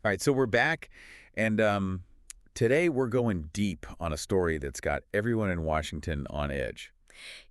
All right, so we're back, and today we're going deep on a story that's got everyone in Washington on edge.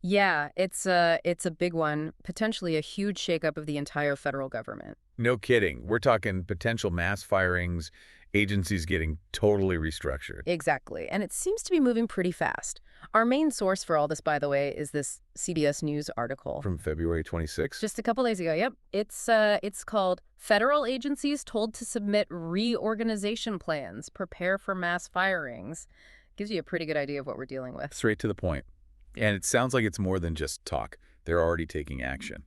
Yeah, it's a big one, potentially a huge shakeup of the entire federal government. No kidding. We're talking potential mass firings, agencies getting totally restructured. Exactly. And it seems to be moving pretty fast. Our main source for all this, by the way, is this CBS News article. From February 26th? Just a couple days ago. Yep. It's called Federal Agencies Told to Submit Reorganization Plans, Prepare for Mass Firings. Gives you a pretty good idea of what we're dealing with. Straight to the point. And it sounds like it's more than just talk. They're already taking action,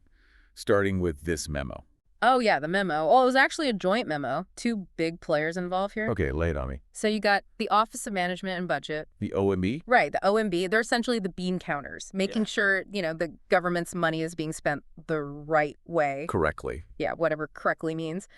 starting with this memo. Oh, yeah, the memo. Oh, it was actually a joint memo. Two big players involved here. Okay, lay it on me. So you got the Office of Management and Budget. The OME? Right, the OMB. They're essentially the bean counters, making sure, the government's money is being spent the right way. Correctly. Yeah, whatever correctly means.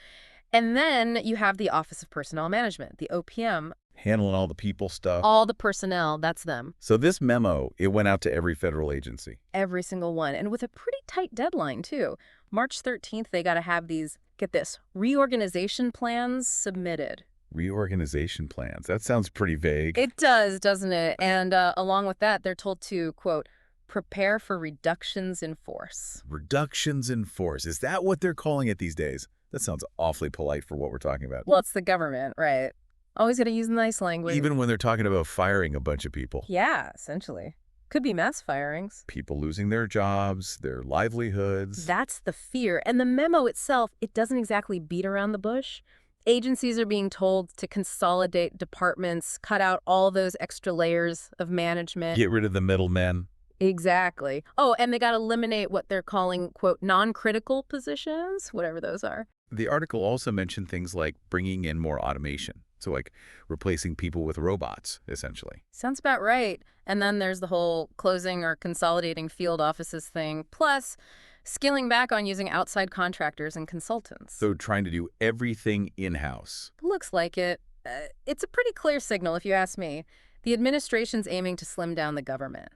And then you have the Office of Personnel Management, the OPM. Handling all the people stuff. All the personnel, that's them. So this memo, it went out to every federal agency. Every single one. And with a pretty tight deadline, too. March 13th, they got to have these, get this, reorganization plans submitted. Reorganization plans. That sounds pretty vague. It does, doesn't it? And along with that, they're told to, quote, prepare for reductions in force. Reductions in force. Is that what they're calling it these days? That sounds awfully polite for what we're talking about. Well, it's the government, right? Always got to use nice language. Even when they're talking about firing a bunch of people. Yeah, essentially. Could be mass firings. People losing their jobs, their livelihoods. That's the fear. And the memo itself, it doesn't exactly beat around the bush. Agencies are being told to consolidate departments, cut out all those extra layers of management. Get rid of the middlemen. Exactly. Oh, and they got to eliminate what they're calling, quote, non-critical positions, whatever those are. The article also mentioned things like bringing in more automation. So like replacing people with robots, essentially. Sounds about right. And then there's the whole closing or consolidating field offices thing, plus scaling back on using outside contractors and consultants. So trying to do everything in-house. Looks like it. It's a pretty clear signal, if you ask me. The administration's aiming to slim down the government.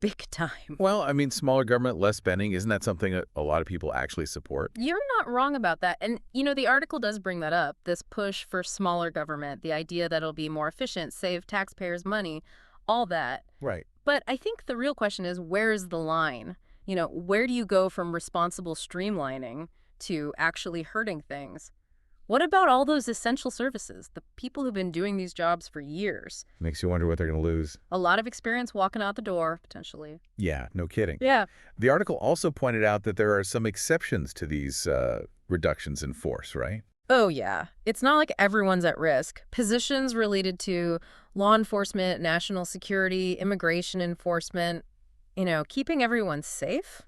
Big time. Well, I mean, smaller government, less spending. Isn't that something a lot of people actually support? You're not wrong about that. And, the article does bring that up, this push for smaller government, the idea that it'll be more efficient, save taxpayers money, all that. Right. But I think the real question is, where is the line? Where do you go from responsible streamlining to actually hurting things? What about all those essential services, the people who've been doing these jobs for years? Makes you wonder what they're going to lose. A lot of experience walking out the door, potentially. Yeah, no kidding. Yeah. The article also pointed out that there are some exceptions to these reductions in force, right? Oh, yeah. It's not like everyone's at risk. Positions related to law enforcement, national security, immigration enforcement, keeping everyone safe,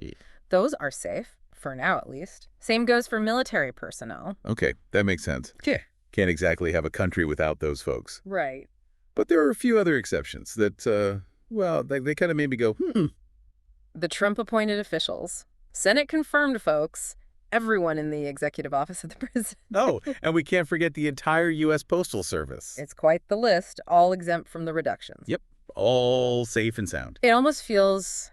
those are safe. For now, at least. Same goes for military personnel. Okay, that makes sense. Yeah. Can't exactly have a country without those folks. Right. But there are a few other exceptions that, they kind of made me go, The Trump-appointed officials. Senate confirmed, folks. Everyone in the executive office of the president. Oh, and we can't forget the entire U.S. Postal Service. It's quite the list, all exempt from the reductions. Yep, all safe and sound. It almost feels,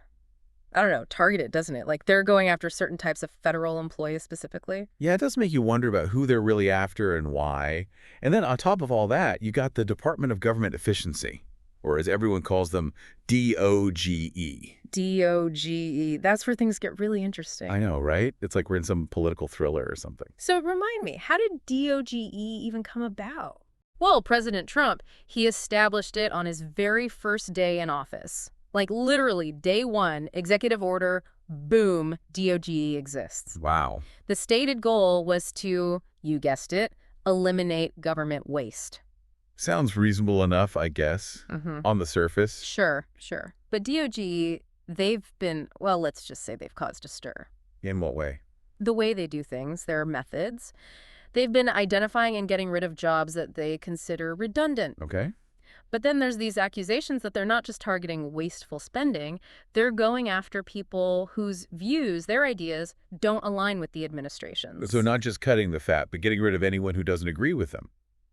I don't know, targeted, doesn't it? Like they're going after certain types of federal employees specifically. Yeah, it does make you wonder about who they're really after and why. And then on top of all that, you got the Department of Government Efficiency, or as everyone calls them, DOGE. DOGE. That's where things get really interesting. I know, right? It's like we're in some political thriller or something. So remind me, how did DOGE even come about? Well, President Trump, he established it on his very first day in office. Like literally day one, executive order, boom, DOGE exists. Wow. The stated goal was to, you guessed it, eliminate government waste. Sounds reasonable enough, I guess, on the surface. Sure. But DOGE, they've been, well, let's just say they've caused a stir. In what way? The way they do things, their methods. They've been identifying and getting rid of jobs that they consider redundant. Okay. But then there's these accusations that they're not just targeting wasteful spending, they're going after people whose views, their ideas, don't align with the administration's. So not just cutting the fat, but getting rid of anyone who doesn't agree with them.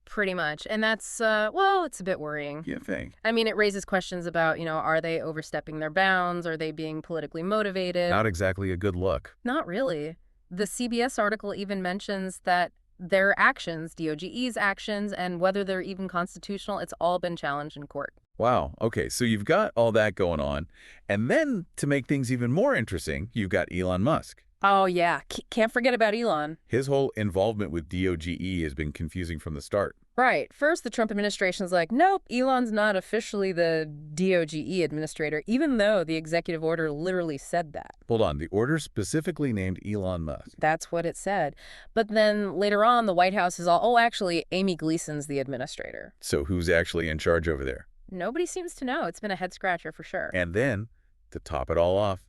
Pretty much. And that's, it's a bit worrying. You think? I mean, it raises questions about, are they overstepping their bounds? Are they being politically motivated? Not exactly a good look. Not really. The CBS article even mentions that Their actions, DOGE's actions, and whether they're even constitutional, it's all been challenged in court. Wow. Okay, so you've got all that going on. And then, to make things even more interesting, you've got Elon Musk. Oh, yeah. Can't forget about Elon. His whole involvement with DOGE has been confusing from the start. Right. First, the Trump administration's like, nope, Elon's not officially the DOGE administrator, even though the executive order literally said that. Hold on, the order specifically named Elon Musk. That's what it said. But then later on, the White House is all, oh, actually, Amy Gleason's the administrator. So who's actually in charge over there? Nobody seems to know. It's been a head-scratcher for sure. And then, to top it all off,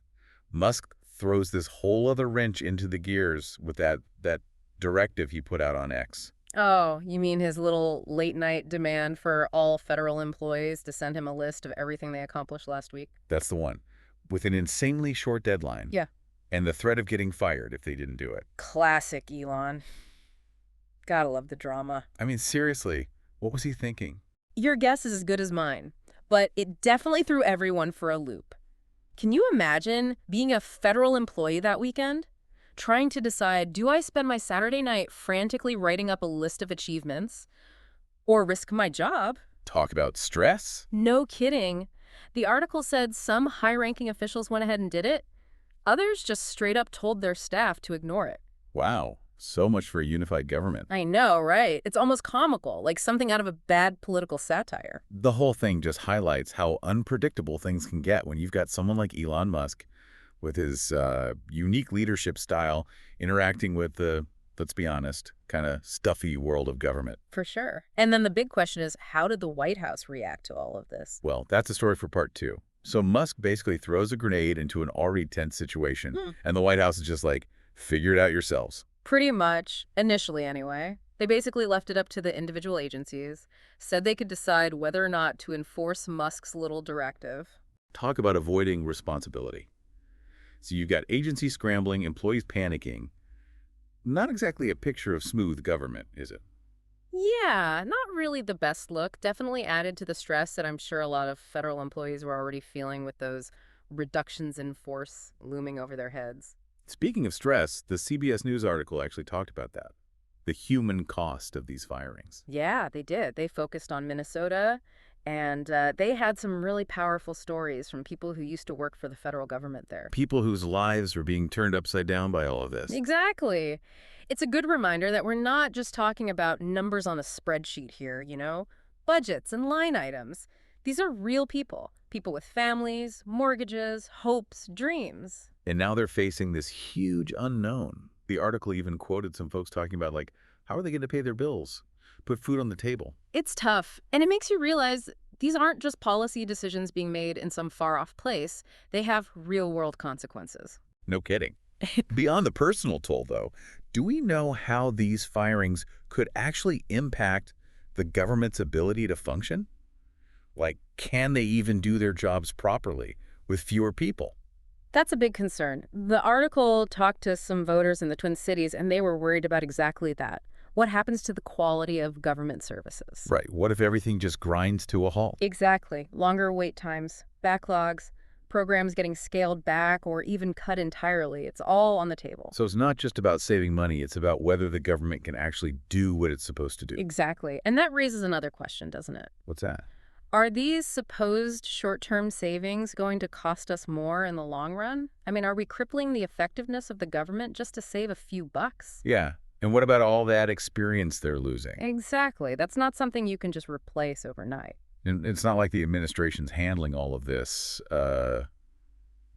Musk throws this whole other wrench into the gears with that directive he put out on X. Oh, you mean his little late-night demand for all federal employees to send him a list of everything they accomplished last week? That's the one. With an insanely short deadline. Yeah. And the threat of getting fired if they didn't do it. Classic Elon. Gotta love the drama. I mean, seriously, what was he thinking? Your guess is as good as mine, but it definitely threw everyone for a loop. Can you imagine being a federal employee that weekend? Trying to decide, do I spend my Saturday night frantically writing up a list of achievements or risk my job? Talk about stress? No kidding. The article said some high-ranking officials went ahead and did it. Others just straight up told their staff to ignore it. Wow, so much for a unified government. I know, right? It's almost comical, like something out of a bad political satire. The whole thing just highlights how unpredictable things can get when you've got someone like Elon Musk with his unique leadership style interacting with the, let's be honest, kind of stuffy world of government. For sure. And then the big question is, how did the White House react to all of this? Well, that's a story for part 2. So Musk basically throws a grenade into an already tense situation, and the White House is just like, figure it out yourselves. Pretty much, initially anyway. They basically left it up to the individual agencies, said they could decide whether or not to enforce Musk's little directive. Talk about avoiding responsibility. So you've got agencies scrambling, employees panicking. Not exactly a picture of smooth government, is it? Yeah, not really the best look. Definitely added to the stress that I'm sure a lot of federal employees were already feeling with those reductions in force looming over their heads. Speaking of stress, the CBS News article actually talked about that. The human cost of these firings. Yeah, they did. They focused on Minnesota, and they had some really powerful stories from people who used to work for the federal government there. People whose lives are being turned upside down by all of this. Exactly. It's a good reminder that we're not just talking about numbers on a spreadsheet here, you know? Budgets and line items. These are real people. People with families, mortgages, hopes, dreams. And now they're facing this huge unknown. The article even quoted some folks talking about, like, how are they going to pay their bills? Put food on the table. It's tough, and it makes you realize these aren't just policy decisions being made in some far-off place. They have real-world consequences. No kidding. Beyond the personal toll, though, do we know how these firings could actually impact the government's ability to function? Like, can they even do their jobs properly with fewer people? That's a big concern. The article talked to some voters in the Twin Cities, and they were worried about exactly that. What happens to the quality of government services? Right. What if everything just grinds to a halt? Exactly. Longer wait times, backlogs, programs getting scaled back or even cut entirely. It's all on the table. So it's not just about saving money. It's about whether the government can actually do what it's supposed to do. Exactly. And that raises another question, doesn't it? What's that? Are these supposed short-term savings going to cost us more in the long run? I mean, are we crippling the effectiveness of the government just to save a few bucks? Yeah. And what about all that experience they're losing? Exactly. That's not something you can just replace overnight. And it's not like the administration's handling all of this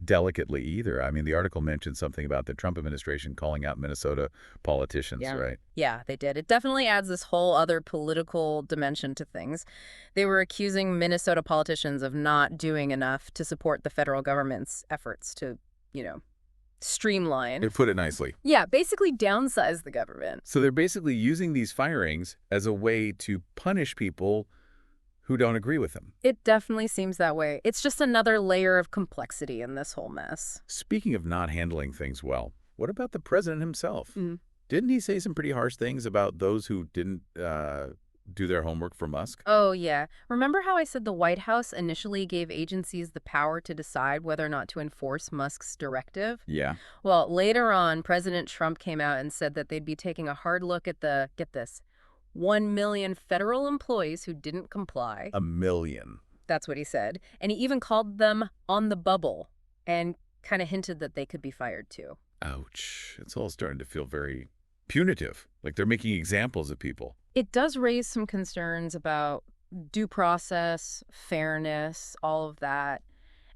delicately either. I mean, the article mentioned something about the Trump administration calling out Minnesota politicians, right? Yeah, they did. It definitely adds this whole other political dimension to things. They were accusing Minnesota politicians of not doing enough to support the federal government's efforts to, streamline. They put it nicely. Yeah, basically downsize the government. So they're basically using these firings as a way to punish people who don't agree with them. It definitely seems that way. It's just another layer of complexity in this whole mess. Speaking of not handling things well, what about the president himself? Didn't he say some pretty harsh things about those who didn't do their homework for Musk? Oh, yeah. Remember how I said the White House initially gave agencies the power to decide whether or not to enforce Musk's directive? Yeah. Well, later on, President Trump came out and said that they'd be taking a hard look at the, get this, 1 million federal employees who didn't comply. A million. That's what he said. And he even called them on the bubble and kind of hinted that they could be fired too. Ouch. It's all starting to feel very punitive, like they're making examples of people. It does raise some concerns about due process, fairness, all of that.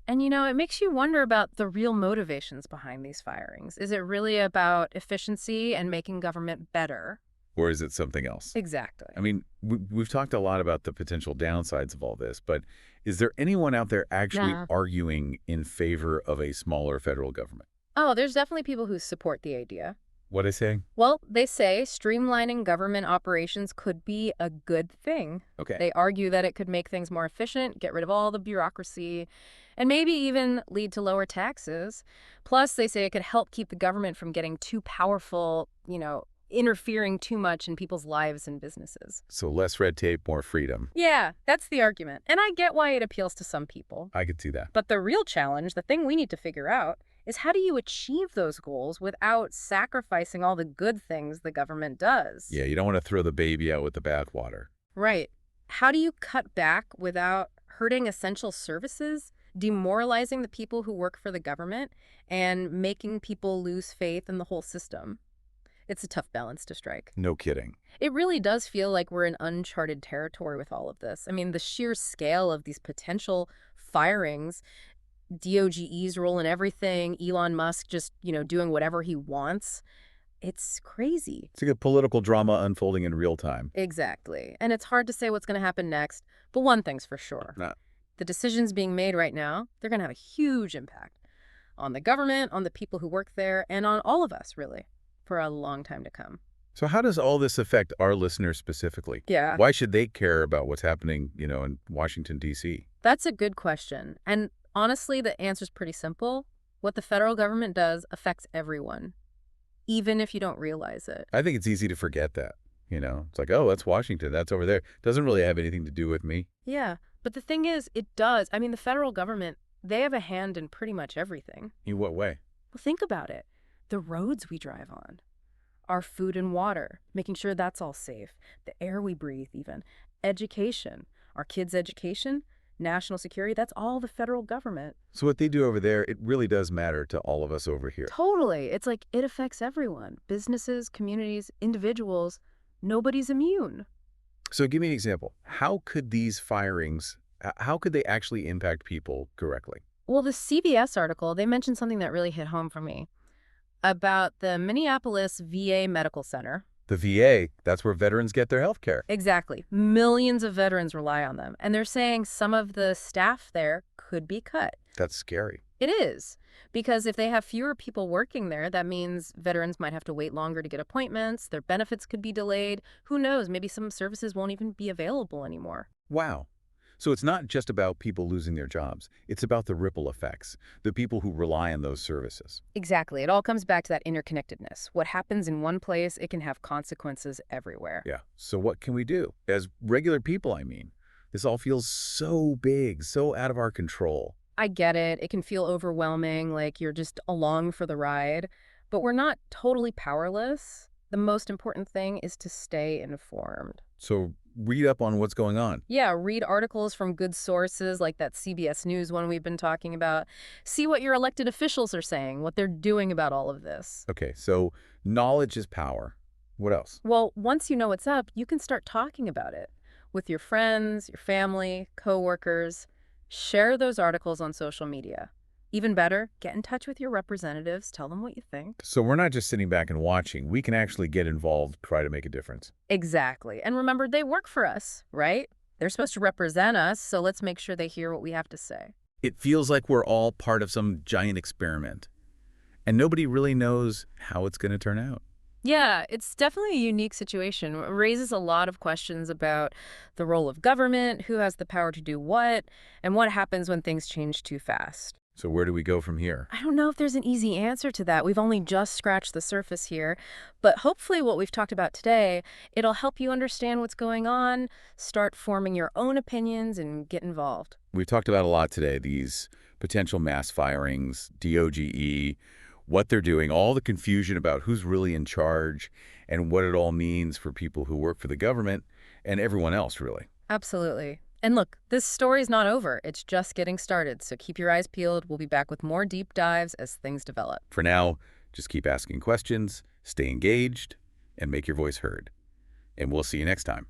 And, it makes you wonder about the real motivations behind these firings. Is it really about efficiency and making government better? Or is it something else? Exactly. I mean, we've talked a lot about the potential downsides of all this, but is there anyone out there actually Nah. arguing in favor of a smaller federal government? Oh, there's definitely people who support the idea. What I say? Well, they say streamlining government operations could be a good thing. Okay. They argue that it could make things more efficient, get rid of all the bureaucracy, and maybe even lead to lower taxes. Plus, they say it could help keep the government from getting too powerful, interfering too much in people's lives and businesses. So less red tape, more freedom. Yeah, that's the argument. And I get why it appeals to some people. I could see that. But the real challenge, the thing we need to figure out, is how do you achieve those goals without sacrificing all the good things the government does? Yeah, you don't want to throw the baby out with the bathwater. Right. How do you cut back without hurting essential services, demoralizing the people who work for the government, and making people lose faith in the whole system? It's a tough balance to strike. No kidding. It really does feel like we're in uncharted territory with all of this. I mean, the sheer scale of these potential firings, DOGE's role in everything, Elon Musk just, doing whatever he wants. It's crazy. It's like a political drama unfolding in real time. Exactly. And it's hard to say what's going to happen next. But one thing's for sure. Nah. The decisions being made right now, they're going to have a huge impact on the government, on the people who work there, and on all of us, really, for a long time to come. So how does all this affect our listeners specifically? Yeah. Why should they care about what's happening, in Washington, D.C.? That's a good question. And honestly, the answer's pretty simple. What the federal government does affects everyone, even if you don't realize it. I think it's easy to forget that. It's like, oh, that's Washington. That's over there. Doesn't really have anything to do with me. Yeah. But the thing is, it does. I mean, the federal government, they have a hand in pretty much everything. In what way? Well, think about it. The roads we drive on, our food and water, making sure that's all safe, the air we breathe even, education, our kids' education, national security, that's all the federal government. So what they do over there, it really does matter to all of us over here. Totally. It's like it affects everyone. Businesses, communities, individuals. Nobody's immune. So give me an example. How could these firings, how could they actually impact people directly? Well, the CBS article, they mentioned something that really hit home for me about the Minneapolis VA Medical Center. The VA, that's where veterans get their health care. Exactly. Millions of veterans rely on them. And they're saying some of the staff there could be cut. That's scary. It is. Because if they have fewer people working there, that means veterans might have to wait longer to get appointments. Their benefits could be delayed. Who knows? Maybe some services won't even be available anymore. Wow. So it's not just about people losing their jobs. It's about the ripple effects, the people who rely on those services. Exactly. It all comes back to that interconnectedness. What happens in one place, it can have consequences everywhere. Yeah. So what can we do? As regular people, I mean. This all feels so big, so out of our control. I get it. It can feel overwhelming, like you're just along for the ride. But we're not totally powerless. The most important thing is to stay informed. So read up on what's going on. Yeah, read articles from good sources like that CBS News one we've been talking about. See what your elected officials are saying, what they're doing about all of this. Okay, so knowledge is power. What else? Well, once you know what's up, you can start talking about it with your friends, your family, coworkers. Share those articles on social media. Even better, get in touch with your representatives. Tell them what you think. So we're not just sitting back and watching. We can actually get involved, try to make a difference. Exactly. And remember, they work for us, right? They're supposed to represent us, so let's make sure they hear what we have to say. It feels like we're all part of some giant experiment, and nobody really knows how it's going to turn out. Yeah, it's definitely a unique situation. It raises a lot of questions about the role of government, who has the power to do what, and what happens when things change too fast. So where do we go from here? I don't know if there's an easy answer to that. We've only just scratched the surface here. But hopefully what we've talked about today, it'll help you understand what's going on, start forming your own opinions, and get involved. We've talked about a lot today, these potential mass firings, DOGE, what they're doing, all the confusion about who's really in charge and what it all means for people who work for the government and everyone else, really. Absolutely. And look, this story's not over. It's just getting started. So keep your eyes peeled. We'll be back with more deep dives as things develop. For now, just keep asking questions, stay engaged, and make your voice heard. And we'll see you next time.